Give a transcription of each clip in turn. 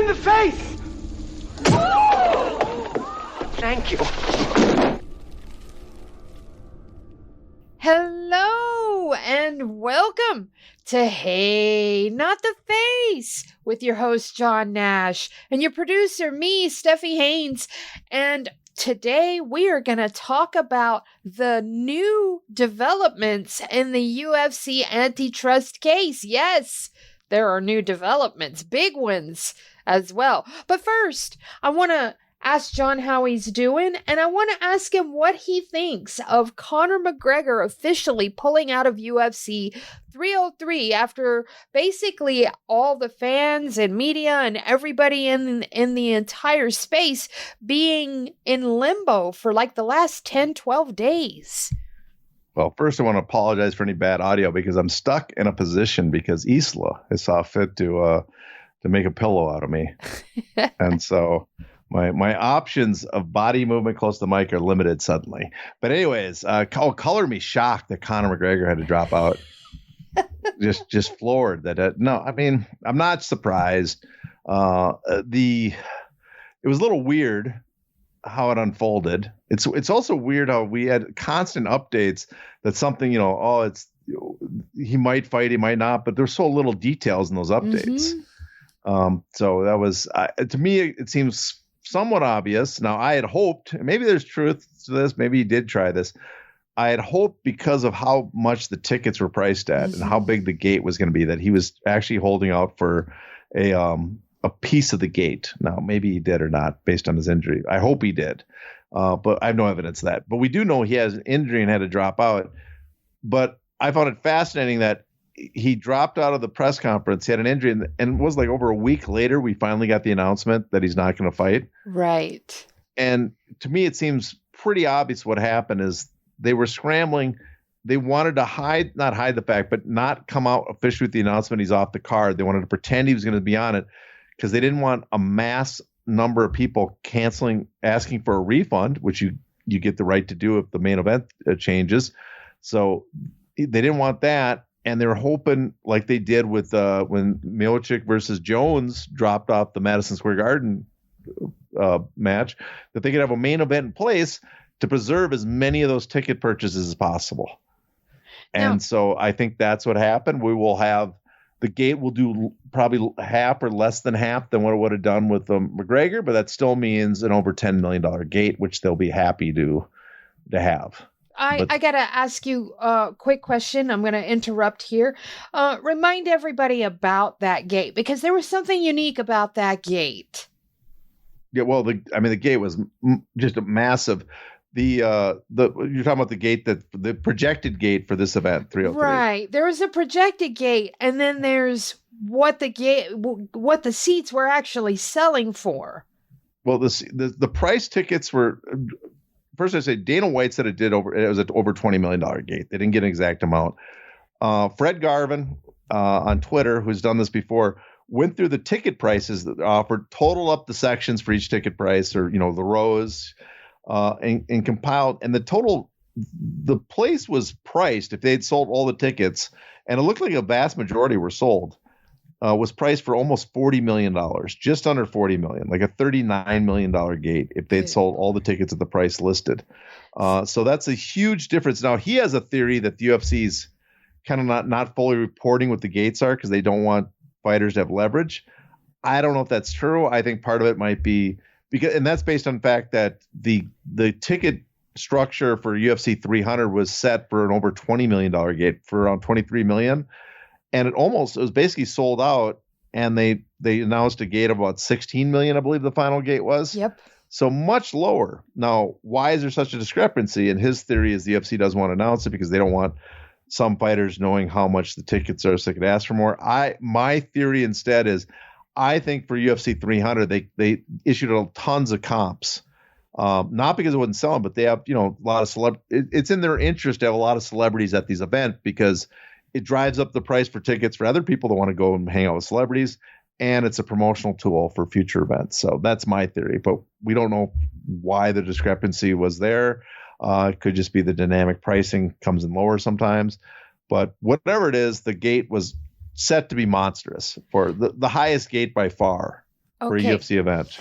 in the face! Thank you. Hello and welcome to Hey, Not the Face with your host, John Nash, and your producer, me, Steffi Haynes. And today we are going to talk about the new developments in the UFC antitrust case. Yes, there are new developments, big ones as well. But first, I want to ask John how he's doing, and I want to ask him what he thinks of Conor McGregor officially pulling out of UFC 303 after basically all the fans and media and everybody in the entire space being in limbo for like the last 10, 12 days. Well, first I want to apologize for any bad audio because I'm stuck in a position because Isla has saw fit to make a pillow out of me. And so my options of body movement close to the mic are limited suddenly. But anyways, color me shocked that Conor McGregor had to drop out. just floored that. No, I mean, I'm not surprised. It was a little weird how it unfolded. It's also weird how we had constant updates that something, he might fight, he might not, but there's so little details in those updates. Mm-hmm. So that was, to me, it seems somewhat obvious. Now, I had hoped, and maybe there's truth to this, maybe he did try this. I had hoped because of how much the tickets were priced at and how big the gate was going to be that he was actually holding out for a piece of the gate. Now, maybe he did or not based on his injury. I hope he did, but I have no evidence of that. But we do know he has an injury and had to drop out. But I found it fascinating that he dropped out of the press conference. He had an injury, and it was like over a week later, we finally got the announcement that he's not going to fight. Right. And to me, it seems pretty obvious what happened is they were scrambling. They wanted to not hide the fact, but not come out officially with the announcement he's off the card. They wanted to pretend he was going to be on it because they didn't want a mass number of people asking for a refund, which you get the right to do if the main event changes. So they didn't want that. And they were hoping, like they did with when Miocic versus Jones dropped off the Madison Square Garden match, that they could have a main event in place to preserve as many of those ticket purchases as possible. And so I think that's what happened. The gate will do probably half or less than half than what it would have done with McGregor, but that still means an over $10 million gate, which they'll be happy to have. I got to ask you a quick question. I'm going to interrupt here. Remind everybody about that gate, because there was something unique about that gate. Yeah, well, the gate was just a massive. You're talking about the gate the projected gate for this event, 303. Right. There was a projected gate, and then there's what the seats were actually selling for. Well, the price tickets were. First, I say Dana White said it was an over $20 million gate. They didn't get an exact amount. Fred Garvin on Twitter, who's done this before, went through the ticket prices that offered, total up the sections for each ticket price, or the rows, and compiled. And the place was priced, if they'd sold all the tickets, and it looked like a vast majority were sold, was priced for almost $40 million, just under $40 million, like a $39 million gate if they'd sold all the tickets at the price listed. So that's a huge difference. Now, he has a theory that the UFC's kind of not fully reporting what the gates are because they don't want fighters to have leverage. I don't know if that's true. I think part of it might be and that's based on the fact that the ticket structure for UFC 300 was set for an over $20 million gate for around $23 million. And it was basically sold out, and they announced a gate of about 16 million, I believe the final gate was. Yep. So much lower. Now, why is there such a discrepancy? And his theory is the UFC doesn't want to announce it because they don't want some fighters knowing how much the tickets are so they could ask for more. My theory instead is I think for UFC 300, they issued tons of comps. Not because it wasn't selling, but they have, a lot of it's in their interest to have a lot of celebrities at these events because it drives up the price for tickets for other people that want to go and hang out with celebrities, and it's a promotional tool for future events. So that's my theory, but we don't know why the discrepancy was there. It could just be the dynamic pricing comes in lower sometimes, but whatever it is, the gate was set to be monstrous for the highest gate by far. for a UFC event.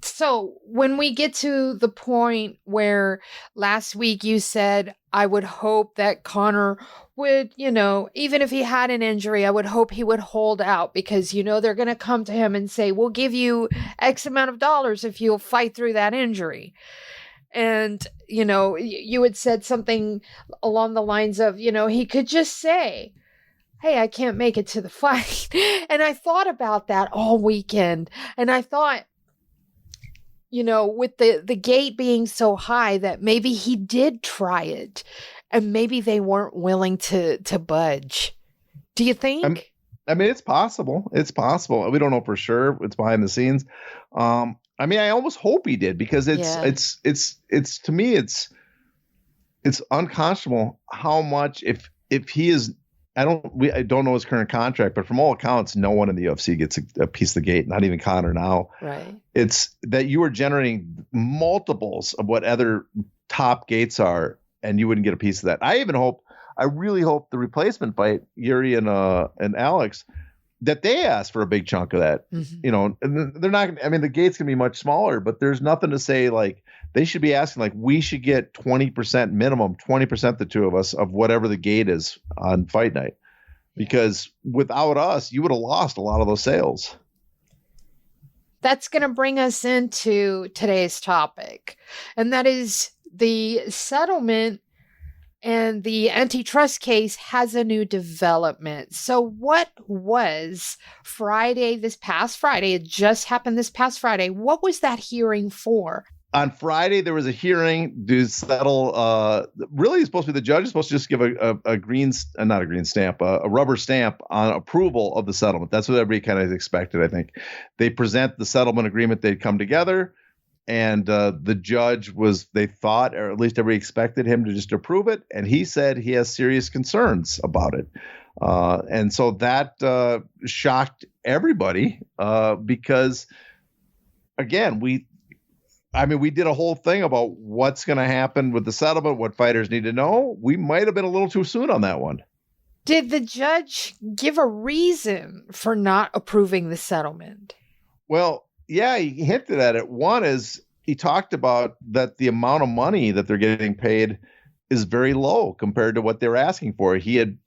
So when we get to the point where last week you said, I would hope that Conor would, even if he had an injury, I would hope he would hold out because, they're going to come to him and say, we'll give you X amount of dollars if you'll fight through that injury. And, you had said something along the lines of, he could just say, hey, I can't make it to the fight. And I thought about that all weekend. And I thought, with the gate being so high that maybe he did try it and maybe they weren't willing to budge. Do you think? It's possible. It's possible. We don't know for sure. It's behind the scenes. I almost hope he did because it's to me, it's unconscionable how much if he is, I don't know his current contract, but from all accounts, no one in the UFC gets a piece of the gate, not even Conor now. Right. It's that you are generating multiples of what other top gates are, and you wouldn't get a piece of that. I really hope the replacement fight, Yuri and Alex, that they ask for a big chunk of that. Mm-hmm. And they're not, the gates can be much smaller, but there's nothing to say like they should be asking like we should get 20% minimum, 20% the two of us of whatever the gate is on fight night. Because without us, you would have lost a lot of those sales. That's going to bring us into today's topic. And that is the settlement and the antitrust case has a new development. So what was this past Friday? It just happened this past Friday. What was that hearing for? On Friday, there was a hearing to settle. Really, it's supposed to be the judge is supposed to just give a rubber stamp on approval of the settlement. That's what everybody kind of expected, I think. They present the settlement agreement. They'd come together. And the judge they thought, or at least everybody expected him to just approve it. And he said he has serious concerns about it. And so that shocked everybody because, again, we did a whole thing about what's going to happen with the settlement, what fighters need to know. We might have been a little too soon on that one. Did the judge give a reason for not approving the settlement? Well, yeah, he hinted at it. One is he talked about that the amount of money that they're getting paid is very low compared to what they were asking for. He had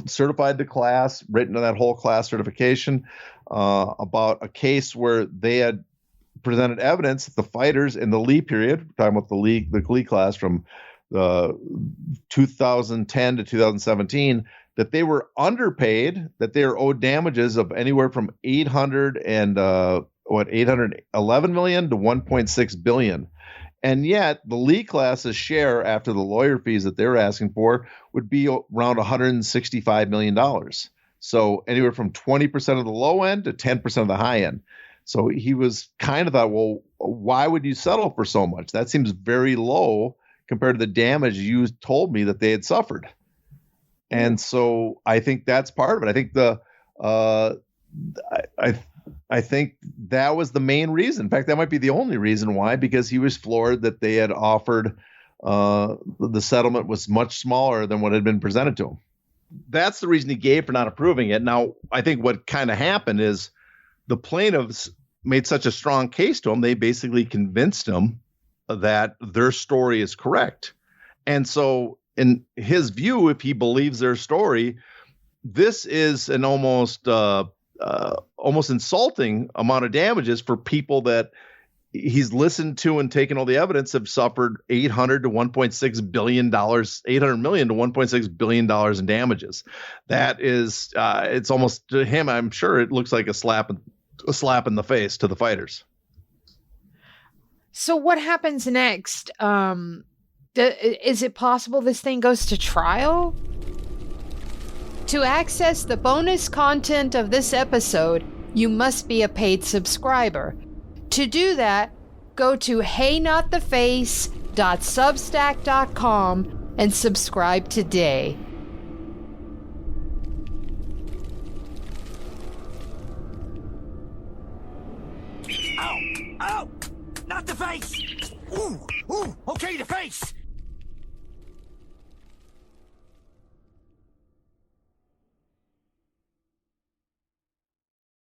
certified the class, written that whole class certification about a case where they had presented evidence that the fighters in the Lee period, we're talking about the Lee class from 2010 to 2017, that they were underpaid, that they were owed damages of anywhere from $811 million to $1.6 billion. And yet the Lee class's share after the lawyer fees that they were asking for would be around $165 million. So anywhere from 20% of the low end to 10% of the high end. So he was kind of thought, well, why would you settle for so much? That seems very low compared to the damage you told me that they had suffered. And so I think that's part of it. I think I think that was the main reason. In fact, that might be the only reason why, because he was floored that they had offered the settlement was much smaller than what had been presented to him. That's the reason he gave for not approving it. Now, I think what kind of happened is the plaintiffs made such a strong case to him, they basically convinced him that their story is correct. And so in his view, if he believes their story, this is an almost insulting amount of damages for people that he's listened to and taken all the evidence have suffered $800 to $1.6 billion, $800 million to $1.6 billion in damages. That is, it's almost to him, I'm sure it looks like a slap in the face to the fighters. So what happens next? Is it possible this thing goes to trial? To access the bonus content of this episode, you must be a paid subscriber. To do that, go to heynottheface.substack.com and subscribe today. Ow! Ow! Not the face! Ooh! Ooh! Okay, the face!